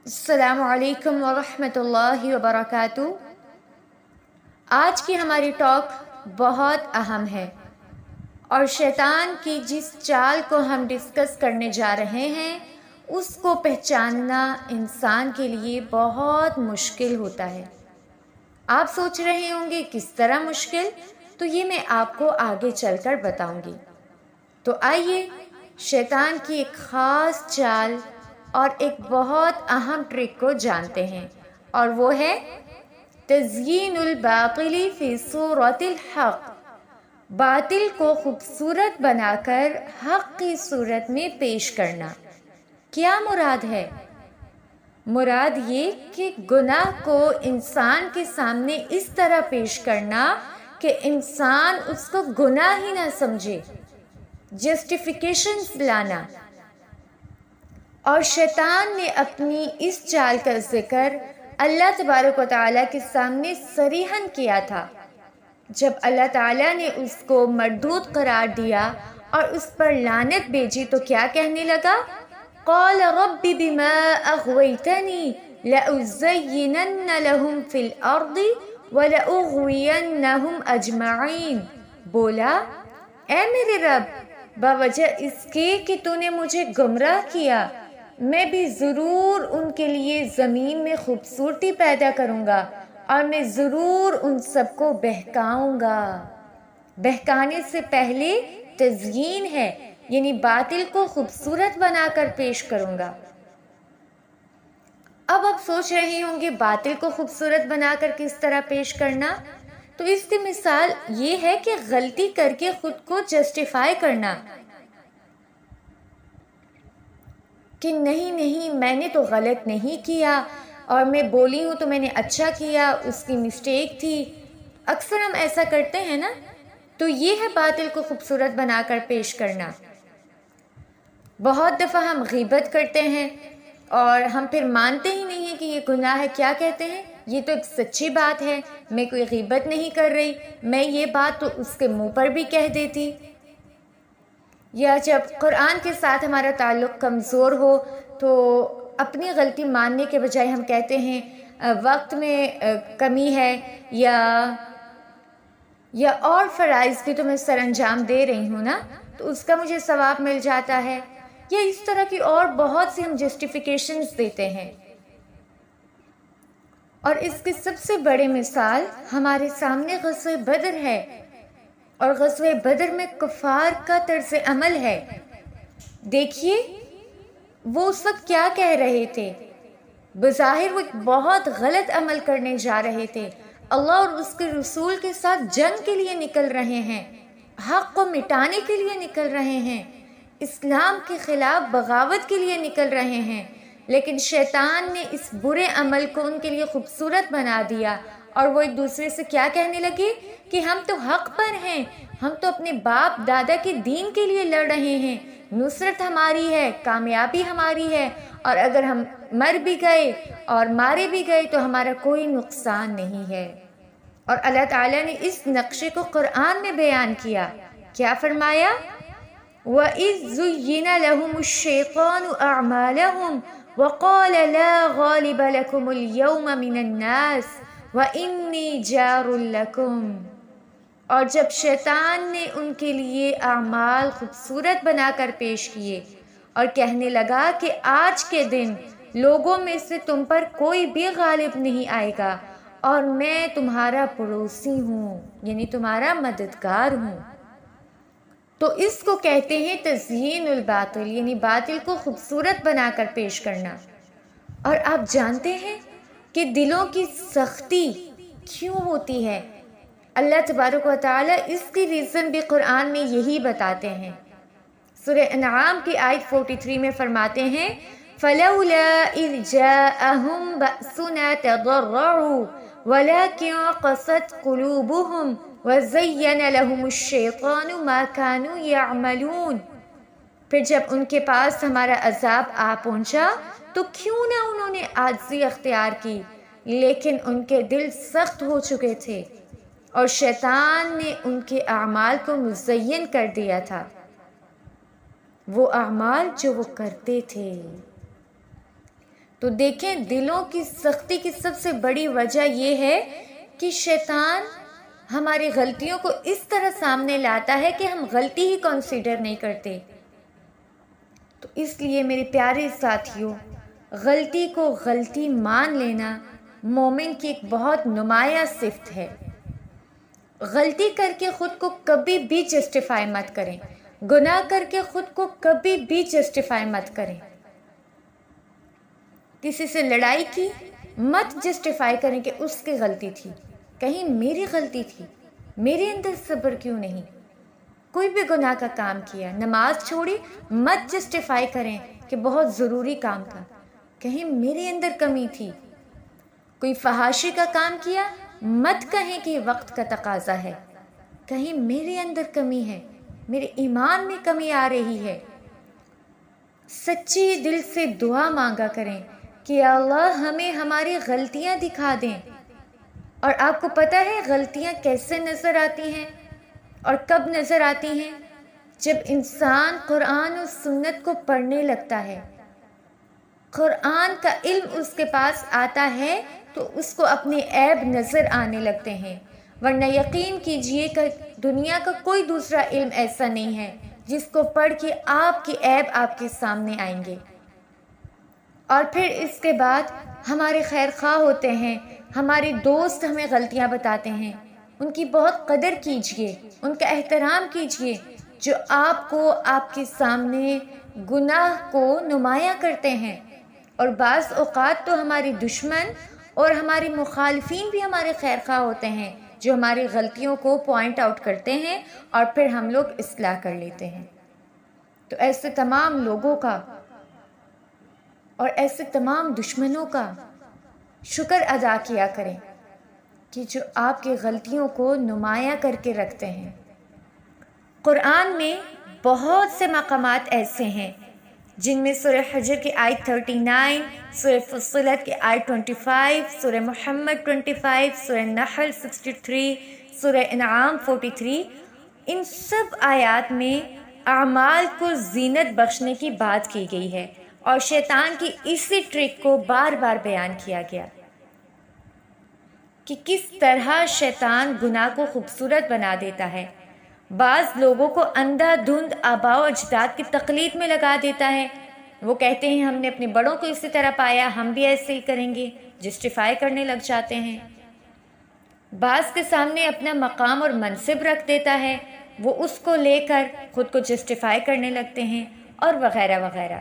السلام علیکم ورحمۃ اللہ وبرکاتہ۔ آج کی ہماری ٹاک بہت اہم ہے اور شیطان کی جس چال کو ہم ڈسکس کرنے جا رہے ہیں اس کو پہچاننا انسان کے لیے بہت مشکل ہوتا ہے۔ آپ سوچ رہے ہوں گے کس طرح مشکل؟ تو یہ میں آپ کو آگے چل کر بتاؤں گی۔ تو آئیے شیطان کی ایک خاص چال اور ایک بہت اہم ٹرک کو جانتے ہیں، اور وہ ہے تزیین الباطل فی صورت الحق، باطل کو خوبصورت بنا کر حق کی صورت میں پیش کرنا۔ کیا مراد ہے؟ مراد یہ کہ گناہ کو انسان کے سامنے اس طرح پیش کرنا کہ انسان اس کو گناہ ہی نہ سمجھے، جسٹیفیکیشنز لانا۔ اور شیطان نے اپنی اس چال کا ذکر اللہ تبارک و تعالیٰ کے سامنے صریحاً کیا تھا، جب اللہ تعالیٰ نے اس کو مردود قرار دیا اور اس پر لعنت بھیجی تو کیا کہنے لگا؟ قال رب بما اغویتنی لأزینن لهم فی الارض ولأغوینہم اجمعین۔ بولا اے میرے رب، بوجہ اس کے کہ تو نے مجھے گمراہ کیا، میں بھی ضرور ان کے لیے زمین میں خوبصورتی پیدا کروں گا اور میں ضرور ان سب کو بہکاؤں گا۔ بہکانے سے پہلے تزیین ہے، یعنی باطل کو خوبصورت بنا کر پیش کروں گا۔ اب آپ سوچ رہے ہوں گے باطل کو خوبصورت بنا کر کس طرح پیش کرنا؟ تو اس کی مثال یہ ہے کہ غلطی کر کے خود کو جسٹیفائی کرنا کہ نہیں میں نے تو غلط نہیں کیا، اور میں بولی ہوں تو میں نے اچھا کیا، اس کی مسٹیک تھی۔ اکثر ہم ایسا کرتے ہیں نا، تو یہ ہے باطل کو خوبصورت بنا کر پیش کرنا۔ بہت دفعہ ہم غیبت کرتے ہیں اور ہم پھر مانتے ہی نہیں ہیں کہ یہ گناہ ہے۔ کیا کہتے ہیں؟ یہ تو ایک سچی بات ہے، میں کوئی غیبت نہیں کر رہی، میں یہ بات تو اس کے منہ پر بھی کہہ دیتی۔ یا جب قرآن کے ساتھ ہمارا تعلق کمزور ہو تو اپنی غلطی ماننے کے بجائے ہم کہتے ہیں وقت میں کمی ہے، یا اور فرائض بھی تو میں سر انجام دے رہی ہوں نا، تو اس کا مجھے ثواب مل جاتا ہے، یا اس طرح کی اور بہت سی ہم جسٹیفیکیشنز دیتے ہیں۔ اور اس کی سب سے بڑی مثال ہمارے سامنے غزوہ بدر ہے، اور غزوہ بدر میں کفار کا طرز عمل ہے۔ دیکھیے وہ اس وقت کیا کہہ رہے تھے۔ بظاہر وہ ایک بہت غلط عمل کرنے جا رہے تھے، اللہ اور اس کے رسول کے ساتھ جنگ کے لیے نکل رہے ہیں، حق کو مٹانے کے لیے نکل رہے ہیں، اسلام کے خلاف بغاوت کے لیے نکل رہے ہیں، لیکن شیطان نے اس برے عمل کو ان کے لیے خوبصورت بنا دیا، اور وہ ایک دوسرے سے کیا کہنے لگے کہ ہم تو حق پر ہیں، ہم تو اپنے باپ دادا کے دین کے لیے لڑ رہے ہیں، نصرت ہماری ہے، کامیابی ہماری ہے، اور اگر ہم مر بھی گئے اور مارے بھی گئے تو ہمارا کوئی نقصان نہیں ہے۔ اور اللہ تعالیٰ نے اس نقشے کو قرآن میں بیان کیا۔ کیا فرمایا؟ وَإِذْ زُيِّنَ لَهُمُ الشَّيْطَانُ أَعْمَالَهُمْ وَقَالَ لَا غَالِبَ لَكُمُ الْيَوْمَ مِنَ النَّاسِ وَإِنِّي جَارٌ لَكُمْ۔ اور جب شیطان نے ان کے لیے اعمال خوبصورت بنا کر پیش کیے اور کہنے لگا کہ آج کے دن لوگوں میں سے تم پر کوئی بھی غالب نہیں آئے گا، اور میں تمہارا پڑوسی ہوں، یعنی تمہارا مددگار ہوں۔ تو اس کو کہتے ہیں تزیین الباطل، یعنی باطل کو خوبصورت بنا کر پیش کرنا۔ اور آپ جانتے ہیں کہ دلوں کی سختی کیوں ہوتی ہے؟ اللہ تبارک و تعالیٰ اس کی ریزن بھی قرآن میں یہی بتاتے ہیں۔ سورہ انعام کی آیت 43 میں فرماتے ہیں فَلَوْلَا إِذْ جَاءَهُمْ بَأْسُنَا تَضَرَّعُوا وَلَكِنْ قَسَتْ قُلُوبُهُمْ وَزَيَّنَ لَهُمُ الشَّيْطَانُ مَا كَانُوا يَعْمَلُونَ۔ پھر جب ان کے پاس ہمارا عذاب آ پہنچا تو کیوں نہ انہوں نے عاجزی اختیار کی، لیکن ان کے دل سخت ہو چکے تھے، اور شیطان نے ان کے اعمال کو مزین کر دیا تھا، وہ اعمال جو وہ کرتے تھے۔ تو دیکھیں دلوں کی سختی کی سب سے بڑی وجہ یہ ہے کہ شیطان ہماری غلطیوں کو اس طرح سامنے لاتا ہے کہ ہم غلطی ہی کنسیڈر نہیں کرتے۔ تو اس لیے میرے پیارے ساتھیوں، غلطی کو غلطی مان لینا مومن کی ایک بہت نمایاں صفت ہے۔ غلطی کر کے خود کو کبھی بھی جسٹیفائی مت کریں، گناہ کر کے خود کو کبھی بھی جسٹیفائی مت کریں۔ کسی سے لڑائی کی مت جسٹیفائی کریں کہ اس کی غلطی تھی، کہیں میری غلطی تھی، میرے اندر صبر کیوں نہیں۔ کوئی بھی گناہ کا کام کیا، نماز چھوڑی، مت جسٹیفائی کریں کہ بہت ضروری کام تھا، کہیں میرے اندر کمی تھی۔ کوئی فحاشی کا کام کیا، مت کہیں کہ یہ وقت کا تقاضا ہے، کہیں میرے اندر کمی ہے، میرے ایمان میں کمی آ رہی ہے۔ سچی دل سے دعا مانگا کریں کہ اللہ ہمیں ہماری غلطیاں دکھا دیں۔ اور آپ کو پتہ ہے غلطیاں کیسے نظر آتی ہیں اور کب نظر آتی ہیں؟ جب انسان قرآن و سنت کو پڑھنے لگتا ہے، قرآن کا علم اس کے پاس آتا ہے تو اس کو اپنے عیب نظر آنے لگتے ہیں۔ ورنہ یقین کیجئے کہ دنیا کا کوئی دوسرا علم ایسا نہیں ہے جس کو پڑھ کے آپ کے عیب آپ کے سامنے آئیں گے۔ اور پھر اس کے بعد ہمارے خیر خواہ ہوتے ہیں، ہمارے دوست ہمیں غلطیاں بتاتے ہیں، ان کی بہت قدر کیجئے، ان کا احترام کیجئے، جو آپ کو آپ کے سامنے گناہ کو نمایاں کرتے ہیں۔ اور بعض اوقات تو ہمارے دشمن اور ہمارے مخالفین بھی ہمارے خیر خواہ ہوتے ہیں، جو ہماری غلطیوں کو پوائنٹ آؤٹ کرتے ہیں اور پھر ہم لوگ اصلاح کر لیتے ہیں۔ تو ایسے تمام لوگوں کا اور ایسے تمام دشمنوں کا شکر ادا کیا کریں کہ جو آپ کی غلطیوں کو نمایاں کر کے رکھتے ہیں۔ قرآن میں بہت سے مقامات ایسے ہیں جن میں سورہ حجر کی آیت 39، سورہ فصلت کی آیت 25، سورہ محمد 25، سورہ نحل 63، سورہ انعام 43، ان سب آیات میں اعمال کو زینت بخشنے کی بات کی گئی ہے اور شیطان کی اسی ٹرک کو بار بار بیان کیا گیا کہ کس طرح شیطان گناہ کو خوبصورت بنا دیتا ہے۔ بعض لوگوں کو اندھا دھند آباء و اجداد کی تقلید میں لگا دیتا ہے، وہ کہتے ہیں ہم نے اپنے بڑوں کو اسی طرح پایا، ہم بھی ایسے ہی کریں گے، جسٹیفائی کرنے لگ جاتے ہیں۔ بعض کے سامنے اپنا مقام اور منصب رکھ دیتا ہے، وہ اس کو لے کر خود کو جسٹیفائی کرنے لگتے ہیں اور وغیرہ وغیرہ۔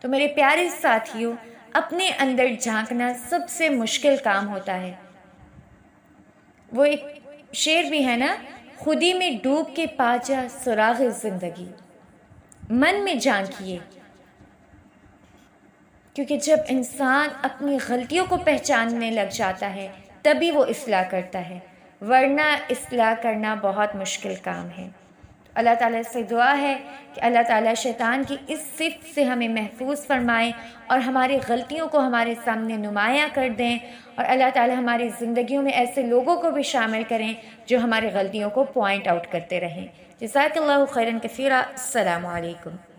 تو میرے پیارے ساتھیوں، اپنے اندر جھانکنا سب سے مشکل کام ہوتا ہے۔ وہ ایک شعر بھی ہے نا، خودی میں ڈوب کے پا جا سراغ زندگی، من میں جھانکیے، کیونکہ جب انسان اپنی غلطیوں کو پہچاننے لگ جاتا ہے تبھی وہ اصلاح کرتا ہے، ورنہ اصلاح کرنا بہت مشکل کام ہے۔ اللہ تعالیٰ سے دعا ہے کہ اللہ تعالیٰ شیطان کی اس صفت سے ہمیں محفوظ فرمائے اور ہماری غلطیوں کو ہمارے سامنے نمایاں کر دیں، اور اللہ تعالیٰ ہماری زندگیوں میں ایسے لوگوں کو بھی شامل کریں جو ہماری غلطیوں کو پوائنٹ آؤٹ کرتے رہیں۔ جزاک اللہ خیراً کثیرا۔ السلام علیکم۔